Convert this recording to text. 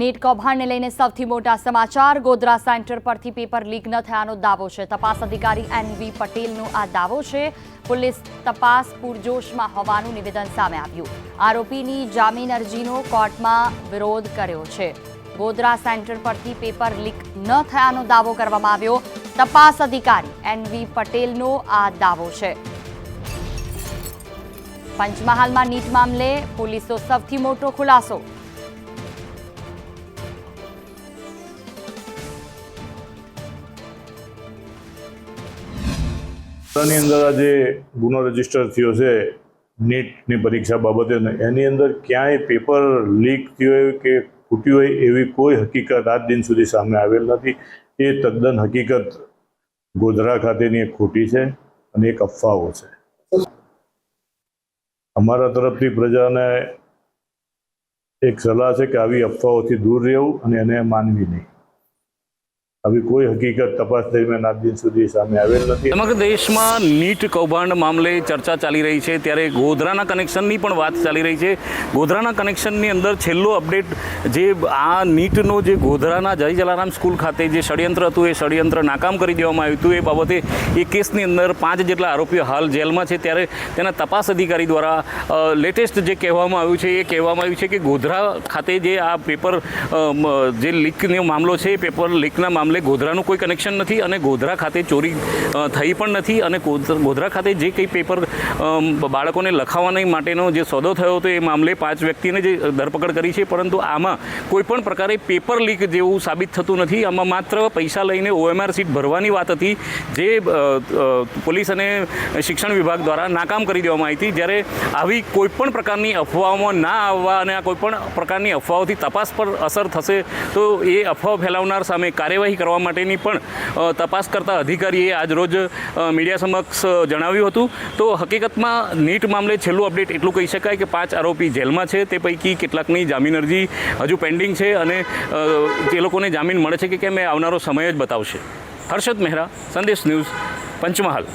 NEET કૌભાંડને લઈને સૌથી મોટા સમાચાર ગોધરા સેન્ટર પરથી પેપર લીક ન થયાનો દાવો છે। તપાસ અધિકારી એનવી પટેલનો આ દાવો છે। પોલીસ તપાસ પૂરજોશમાં હોવાનું નિવેદન સામે આવ્યું। આરોપીની જામીન અરજીનો કોર્ટમાં વિરોધ કર્યો છે। ગોધરા સેન્ટર પરથી પેપર લીક ન થયાનો દાવો કરવામાં આવ્યો। તપાસ અધિકારી એનવી પટેલનો આ દાવો છે। પંચમહાલમાં નીટ મામલે પોલીસનો સૌથી મોટો ખુલાસો। ની અંદર આજે ગુનો રજીસ્ટર થયો છે નીટની પરીક્ષા બાબતે, એની અંદર ક્યાંય પેપર લીક થયો હોય કે ફૂટ્યું હોય એવી કોઈ હકીકત આજ દિન સુધી સામે આવેલ નથી। એ તદ્દન હકીકત ગોધરા ખાતેની એક ખોટી છે અને એક અફવાઓ છે। અમારા તરફથી પ્રજાને એક સલાહ છે કે આવી અફવાઓથી દૂર રહેવું અને એને માનવી નહીં। આવી કોઈ હકીકત તપાસ દરમિયાન આજ દિન સુધી સામે આવેલ નથી। સમગ્ર દેશમાં નીટ કૌભાંડ મામલે ચર્ચા ચાલી રહી છે, ત્યારે ગોધરાના કનેક્શનની પણ વાત ચાલી રહી છે। ગોધરાના કનેક્શનની અંદર છેલ્લો અપડેટ જે આ નીટનો જે ગોધરાના જય જલારામ સ્કૂલ ખાતે જે ષડયંત્ર હતું એ ષડયંત્ર નાકામ કરી દેવામાં આવ્યું હતું। એ બાબતે એ કેસની અંદર 5 જેટલા આરોપીઓ હાલ જેલમાં છે, ત્યારે તેના તપાસ અધિકારી દ્વારા લેટેસ્ટ જે કહેવામાં આવ્યું છે એ કહેવામાં આવ્યું છે કે ગોધરા ખાતે જે આ પેપર જે લીકનો મામલો છે, પેપર લીકના મામલે ગોધરાનું કોઈ કનેક્શન નથી અને ગોધરા ખાતે ચોરી થઈ પણ નથી અને ગોધરા ખાતે જે કંઈ પેપર બાળકોને લખાવવા માટેનો જે સોદો થયો હતો એ મામલે 5 વ્યક્તિને જે ધરપકડ કરી છે, પરંતુ આમાં કોઈ પણ પ્રકારે પેપર લીક જેવું સાબિત થતું નથી। આમાં માત્ર પૈસા લઈને OMR સીટ ભરવાની વાત હતી, જે પોલીસ અને શિક્ષણ વિભાગ દ્વારા નાકામ કરી દેવામાં આવી હતી। જ્યારે આવી કોઈપણ પ્રકારની અફવાઓમાં ના આવવા અને આ કોઈપણ પ્રકારની અફવાઓથી તપાસ પર અસર થશે તો એ અફવા ફેલાવનાર સામે કાર્યવાહી કરવા માટેની પણ તપાસ કરતા અધિકારીએ આજરોજ મીડિયા સમક્ષ જણાવ્યું હતું। તો હકીકતમાં નીટ મામલે છેલ્લું અપડેટ એટલું કહી શકાય કે 5 આરોપી જેલમાં છે, તે પૈકી કેટલાકની જામીન અરજી હજુ પેન્ડિંગ છે અને તે લોકોને જામીન મળે છે કે કેમ એ આવનારો સમય જ બતાવશે। હર્ષદ મહેરા, સંદેશ ન્યૂઝ, પંચમહાલ।